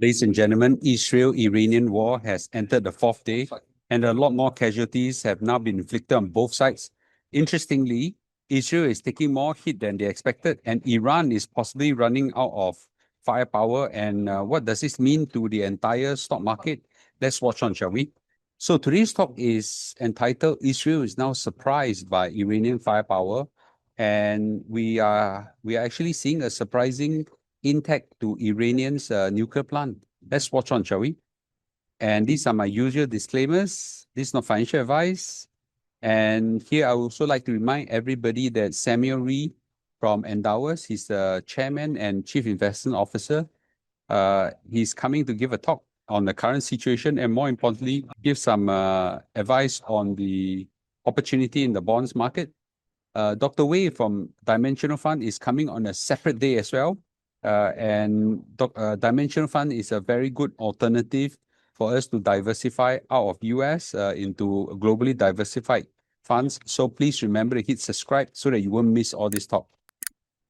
Ladies and gentlemen, Israel-Iranian war has entered the fourth day, and a lot more casualties have now been inflicted on both sides. Interestingly, Israel is taking more hit than they expected, and Iran is possibly running out of firepower. And what does this mean to the entire stock market? Let's watch on, shall we? So today's talk is entitled "Israel is now surprised by Iranian firepower," and we are actually seeing a surprising intact to Iranian's nuclear plant. Let's watch on, shall we? And these are my usual disclaimers. This is not financial advice. And here I would also like to remind everybody that Samuel Rhee from Endowers, he's the chairman and chief investment officer. He's coming to give a talk on the current situation and more importantly, give some advice on the opportunity in the bonds market. Dr. Wei from Dimensional Fund is coming on a separate day as well. Dimensional Fund is a very good alternative for us to diversify out of US into globally diversified funds. So please remember to hit subscribe so that you won't miss all this talk.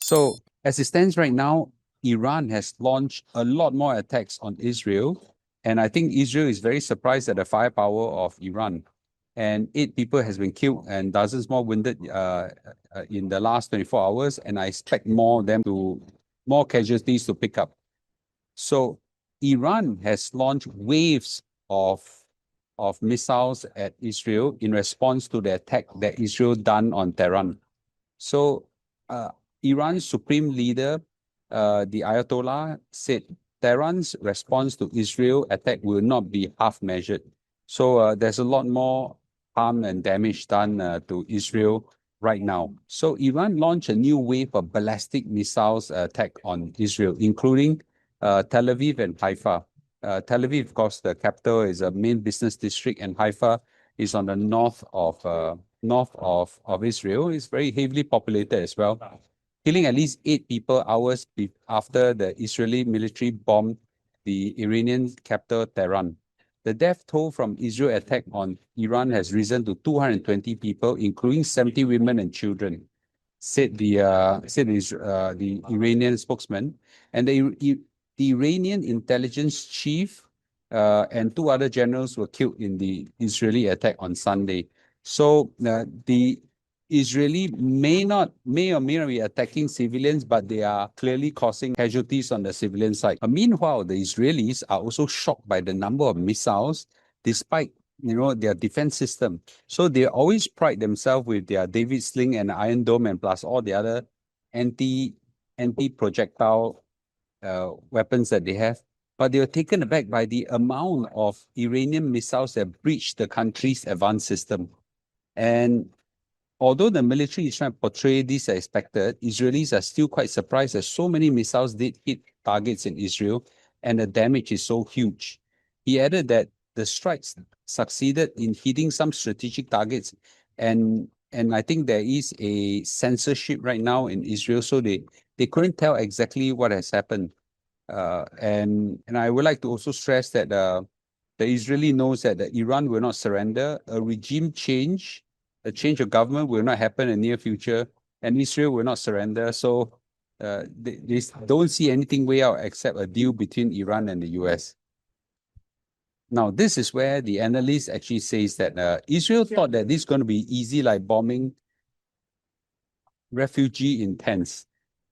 So as it stands right now, Iran has launched a lot more attacks on Israel. And I think Israel is very surprised at the firepower of Iran. And 8 people has been killed and dozens more wounded in the last 24 hours. And I expect more casualties to pick up. So Iran has launched waves of missiles at Israel in response to the attack that Israel done on Tehran. So Iran's supreme leader, the Ayatollah, said Tehran's response to Israel attack will not be half measured. So there's a lot more harm and damage done to Israel right now. So Iran launched a new wave of ballistic missiles attack on Israel, including Tel Aviv and Haifa. Tel Aviv, of course, the capital, is a main business district, and Haifa is on the north of Israel. It's very heavily populated as well, killing at least 8 people hours after the Israeli military bombed the Iranian capital, Tehran. The death toll from Israel attack on Iran has risen to 220 people, including 70 women and children, said the Iranian spokesman. And the Iranian intelligence chief and 2 other generals were killed in the Israeli attack on Sunday. So the Israeli may or may not be attacking civilians, but they are clearly causing casualties on the civilian side. Meanwhile, the Israelis are also shocked by the number of missiles, despite their defense system. So they always pride themselves with their David Sling and Iron Dome and plus all the other anti-projectile weapons that they have. But they were taken aback by the amount of Iranian missiles that breached the country's advanced system. And although the military is trying to portray this as expected, Israelis are still quite surprised that so many missiles did hit targets in Israel and the damage is so huge. He added that the strikes succeeded in hitting some strategic targets, and I think there is a censorship right now in Israel, so they couldn't tell exactly what has happened. And I would like to also stress that the Israeli knows that Iran will not surrender. A change of government will not happen in the near future, and Israel will not surrender. So they don't see anything way out except a deal between Iran and the US. Now, this is where the analyst actually says that Israel thought that this is going to be easy, like bombing refugee in tents,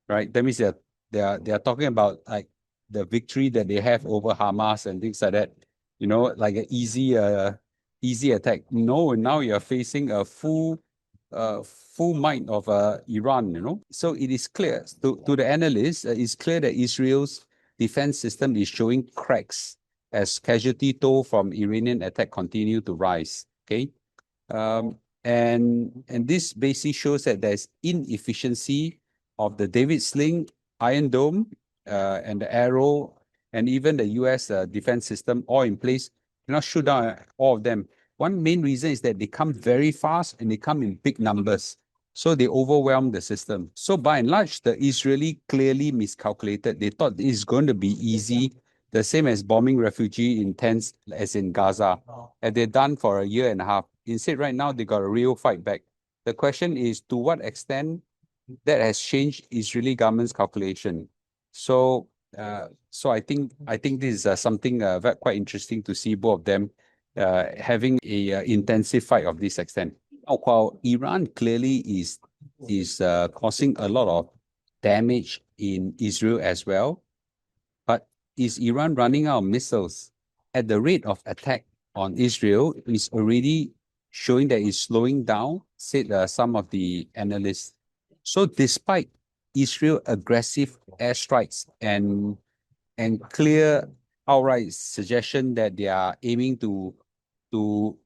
right? That means they are talking about like the victory that they have over Hamas and things like that, like an easy attack. No, now you're facing a full might of Iran, So it is clear to the analysts, it's clear that Israel's defense system is showing cracks as casualty toll from Iranian attack continue to rise. Okay. And this basically shows that there's inefficiency of the David Sling, Iron Dome, and the Arrow, and even the US defense system all in place. Cannot shoot down all of them. One main reason is that they come very fast and they come in big numbers. So they overwhelm the system. So by and large, the Israeli clearly miscalculated. They thought it's going to be easy, the same as bombing refugee in tents as in Gaza. And they're done for a year and a half. Instead, right now, they got a real fight back. The question is, to what extent that has changed Israeli government's calculation? So so I think this is something quite interesting to see both of them having a intensive fight of this extent. Now, while Iran clearly is causing a lot of damage in Israel as well, but is Iran running out of missiles? At the rate of attack on Israel is already showing that it's slowing down, said some of the analysts. So despite Israel aggressive airstrikes and clear outright suggestion that they are aiming to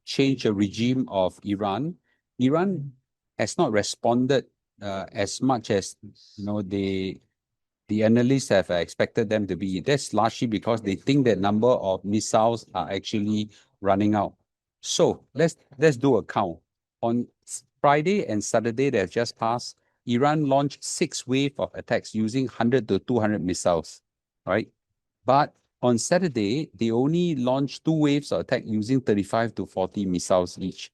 change the regime of Iran, Iran has not responded as much as the analysts have expected them to be. That's largely because they think that number of missiles are actually running out. So let's do a count. On Friday and Saturday that have just passed, Iran launched 6 waves of attacks using 100 to 200 missiles, right? But on Saturday, they only launched 2 waves of attack using 35 to 40 missiles each.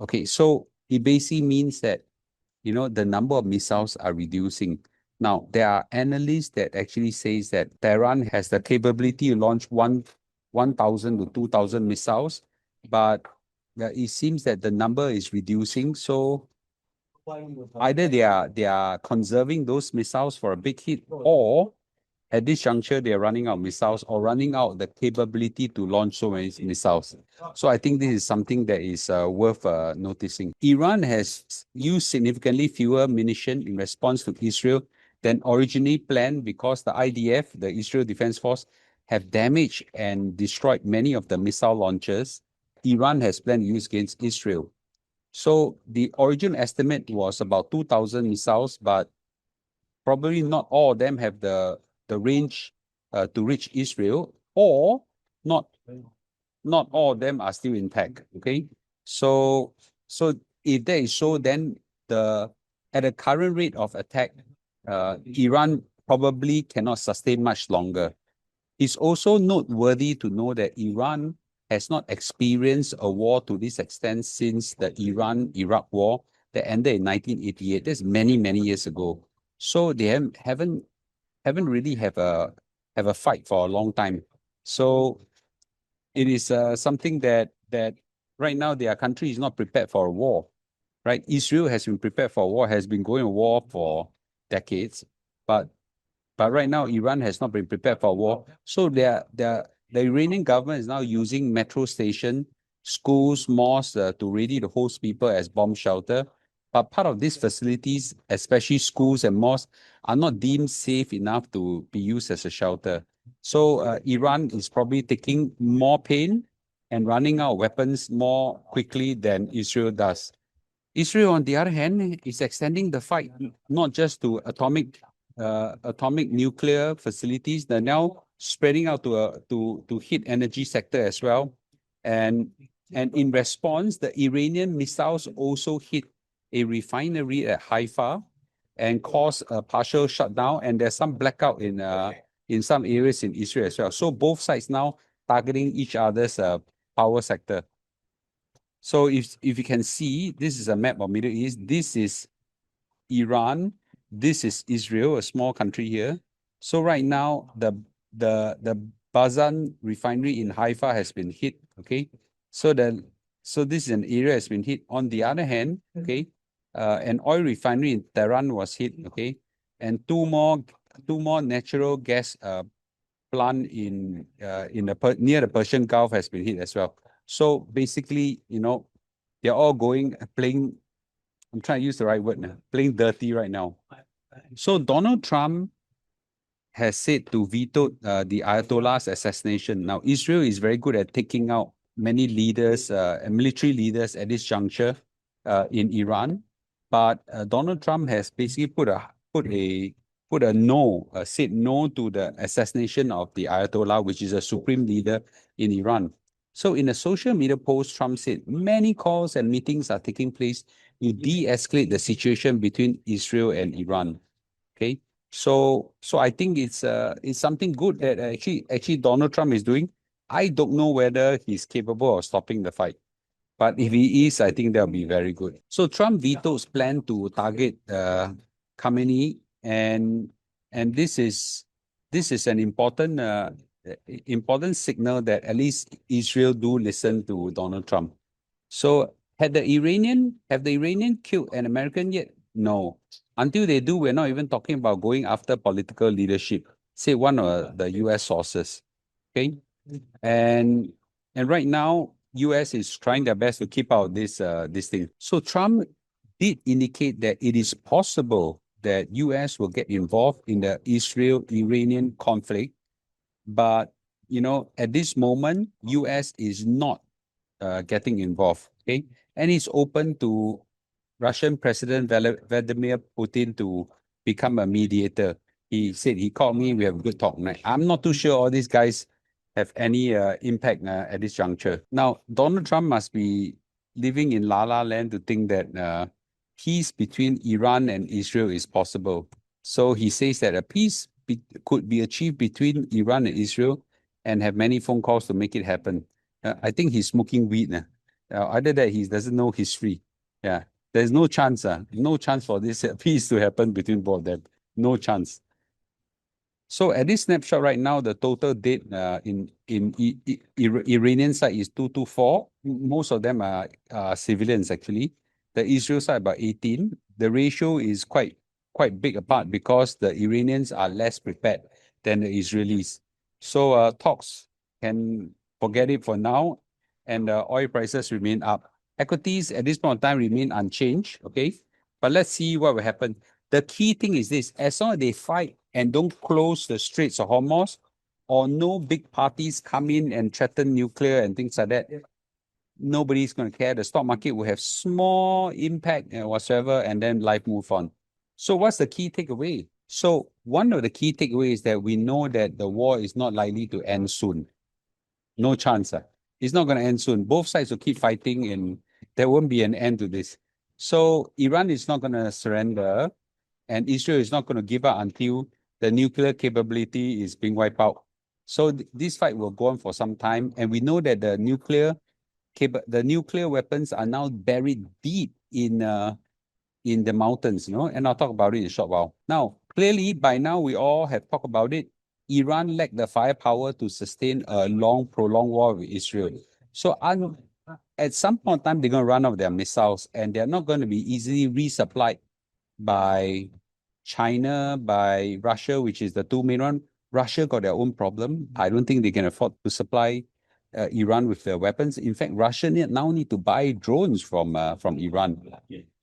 Okay, so it basically means that the number of missiles are reducing. Now, there are analysts that actually says that Tehran has the capability to launch 1,000 to 2,000 missiles, but it seems that the number is reducing. So either they are conserving those missiles for a big hit, or at this juncture, they are running out of missiles or running out the capability to launch so many missiles. So I think this is something that is worth noticing. Iran has used significantly fewer munitions in response to Israel than originally planned because the IDF, the Israel Defense Force, have damaged and destroyed many of the missile launchers Iran has planned to use against Israel. So the original estimate was about 2,000 missiles, but probably not all of them have the range to reach Israel, or not all of them are still intact. Okay, so if that is so, then at the current rate of attack, Iran probably cannot sustain much longer. It's also noteworthy to know that Iran has not experienced a war to this extent since the Iran-Iraq war that ended in 1988. That's many years ago. So they haven't really have a fight for a long time. So it is something that right now their country is not prepared for a war. Right? Israel has been prepared for a war, has been going to war for decades, but right now Iran has not been prepared for a war. So the Iranian government is now using metro station, schools, mosques to ready to host people as bomb shelter. But part of these facilities, especially schools and mosques, are not deemed safe enough to be used as a shelter. So Iran is probably taking more pain and running out of weapons more quickly than Israel does. Israel, on the other hand, is extending the fight not just to atomic nuclear facilities. They're now spreading out to hit energy sector as well. And in response, the Iranian missiles also hit a refinery at Haifa and caused a partial shutdown. And there's some blackout in some areas in Israel as well. So both sides now targeting each other's power sector. So if you can see, this is a map of Middle East. This is Iran. This is Israel, a small country here. So right now, the Bazan refinery in Haifa has been hit. Okay, so this is an area has been hit. On the other hand, okay, an oil refinery in Tehran was hit. Okay, and two more natural gas plant in near the Persian Gulf has been hit as well. So basically, they're all playing. I'm trying to use the right word now. Playing dirty right now. So Donald Trump has said to veto the Ayatollah's assassination. Now, Israel is very good at taking out many leaders and military leaders at this juncture in Iran. But Donald Trump has basically said no to the assassination of the Ayatollah, which is a supreme leader in Iran. So in a social media post, Trump said many calls and meetings are taking place to de-escalate the situation between Israel and Iran. Okay, so I think it's something good that actually Donald Trump is doing. I don't know whether he's capable of stopping the fight, but if he is, I think that'll be very good. So Trump vetoes plan to target Khamenei, and this is this is an important signal that at least Israel do listen to Donald Trump. So have the Iranian killed an American yet? No. Until they do, we're not even talking about going after political leadership, say one of the US sources. Okay. And right now, US is trying their best to keep out this thing. So Trump did indicate that it is possible that US will get involved in the Israel-Iranian conflict, but at this moment, US is not getting involved. Okay, and it's open to Russian President Vladimir Putin to become a mediator. He said he called me. We have a good talk. I'm not too sure all these guys have any impact at this juncture. Now, Donald Trump must be living in La La Land to think that peace between Iran and Israel is possible. So he says that a peace could be achieved between Iran and Israel, and have many phone calls to make it happen. I think he's smoking weed. Either that he doesn't know history. Yeah, there's no chance. No chance for this peace to happen between both of them. No chance. So at this snapshot right now, the total dead in Iranian side is 224. Most of them are civilians actually. The Israel side about 18. The ratio is quite big apart because the Iranians are less prepared than the Israelis. So talks can forget it for now, and oil prices remain up. Equities at this point of time remain unchanged. Okay, but let's see what will happen. The key thing is this: as long as they fight and don't close the Straits of Hormuz, or no big parties come in and threaten nuclear and things like that, nobody's going to care. The stock market will have small impact and whatsoever, and then life move on. So what's the key takeaway? So one of the key takeaways is that we know that the war is not likely to end soon. No chance. It's not going to end soon. Both sides will keep fighting and there won't be an end to this. So Iran is not going to surrender, and Israel is not going to give up until the nuclear capability is being wiped out. So this fight will go on for some time, and we know that the nuclear weapons are now buried deep in the mountains, and I'll talk about it in a short while. Now, clearly, by now we all have talked about it. Iran lacked the firepower to sustain a prolonged war with Israel. So at some point in time, they're going to run out of their missiles, and they're not going to be easily resupplied by China, by Russia, which is the two main one. Russia got their own problem. I don't think they can afford to supply Iran with their weapons. In fact, Russia now need to buy drones from Iran.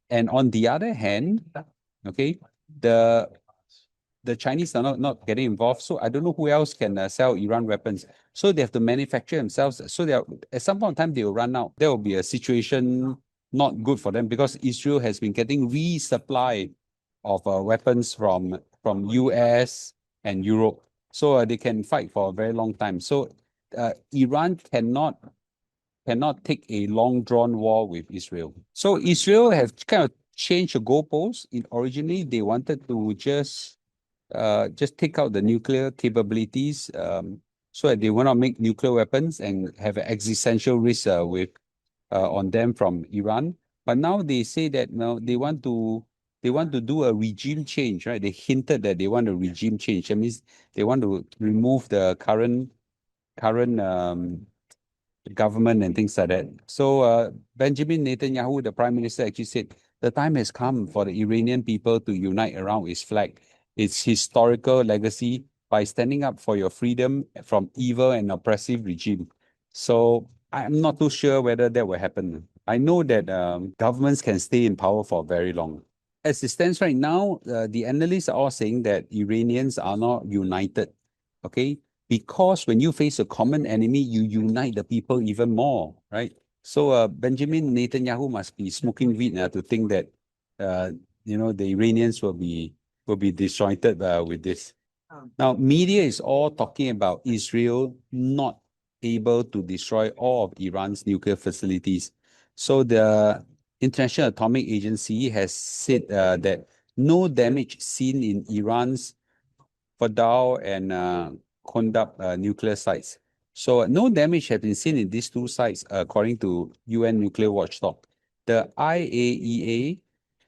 And on the other hand, okay, the Chinese are not getting involved. So I don't know who else can sell Iran weapons. So they have to manufacture themselves. So at some point in time, they will run out. There will be a situation not good for them because Israel has been getting resupply of weapons from US and Europe. So they can fight for a very long time. So Iran cannot take a long drawn war with Israel. So Israel have kind of changed the goalposts. Originally, they wanted to just take out the nuclear capabilities so that they will not make nuclear weapons and have an existential risk on them from Iran. But now they say that now they want to do a regime change, right? They hinted that they want a regime change. That means they want to remove the current government and things like that. So Benjamin Netanyahu, the prime minister, actually said the time has come for the Iranian people to unite around its flag, its historical legacy, by standing up for your freedom from evil and oppressive regime. So I'm not too sure whether that will happen. I know that governments can stay in power for very long. As it stands right now, the analysts are all saying that Iranians are not united. Okay, because when you face a common enemy, you unite the people even more, right? So Benjamin Netanyahu must be smoking weed to think that the Iranians will be disjointed with this. Now, media is all talking about Israel not able to destroy all of Iran's nuclear facilities. So the International Atomic Agency has said that no damage seen in Iran's Fordow and Kondab nuclear sites. So no damage has been seen in these two sites, according to UN Nuclear Watchdog. The IAEA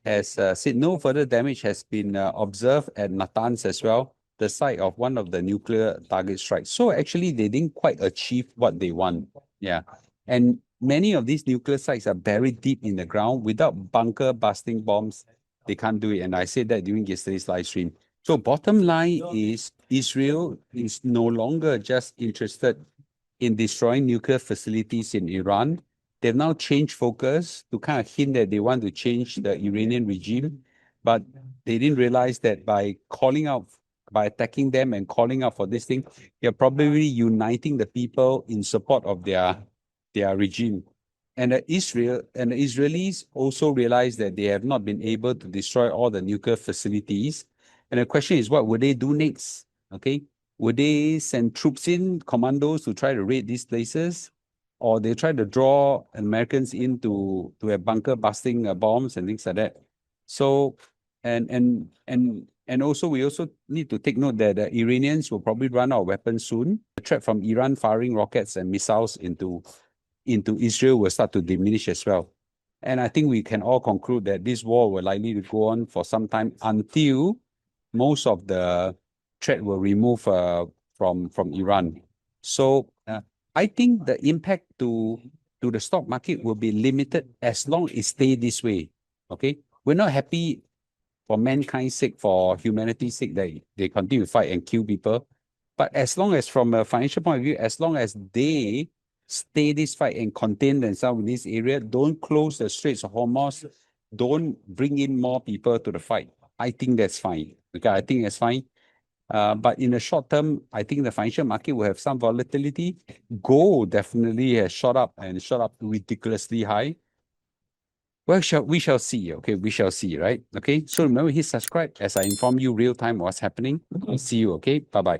has said no further damage has been observed at Natanz as well, the site of one of the nuclear target strikes. So actually, they didn't quite achieve what they want. Yeah. And many of these nuclear sites are buried deep in the ground without bunker busting bombs. They can't do it. And I said that during yesterday's live stream. So bottom line is Israel is no longer just interested in destroying nuclear facilities in Iran. They've now changed focus to kind of hint that they want to change the Iranian regime, but they didn't realize that by attacking them and calling out for this thing, you're probably uniting the people in support of their regime. And the Israelis also realize that they have not been able to destroy all the nuclear facilities. And the question is, what would they do next? Okay, would they send troops in, commandos, to try to raid these places? Or they try to draw Americans in to have bunker busting bombs and things like that. So, and also we also need to take note that the Iranians will probably run out of weapons soon. The threat from Iran firing rockets and missiles into Israel will start to diminish as well. And I think we can all conclude that this war will likely to go on for some time until most of the threat will remove from Iran. So I think the impact to the stock market will be limited as long as it stays this way. Okay, we're not happy for mankind's sake, for humanity's sake, that they continue to fight and kill people. But as long as, from a financial point of view, as long as they stay this fight and contain themselves in this area, don't close the Straits of Hormuz, don't bring in more people to the fight, I think that's fine. Okay, I think that's fine. But in the short term, I think the financial market will have some volatility. Gold definitely has shot up and shot up ridiculously high. Well, we shall see. Okay, we shall see, right? Okay, so remember, hit subscribe as I inform you real time what's happening. I'll see you. Okay, bye bye.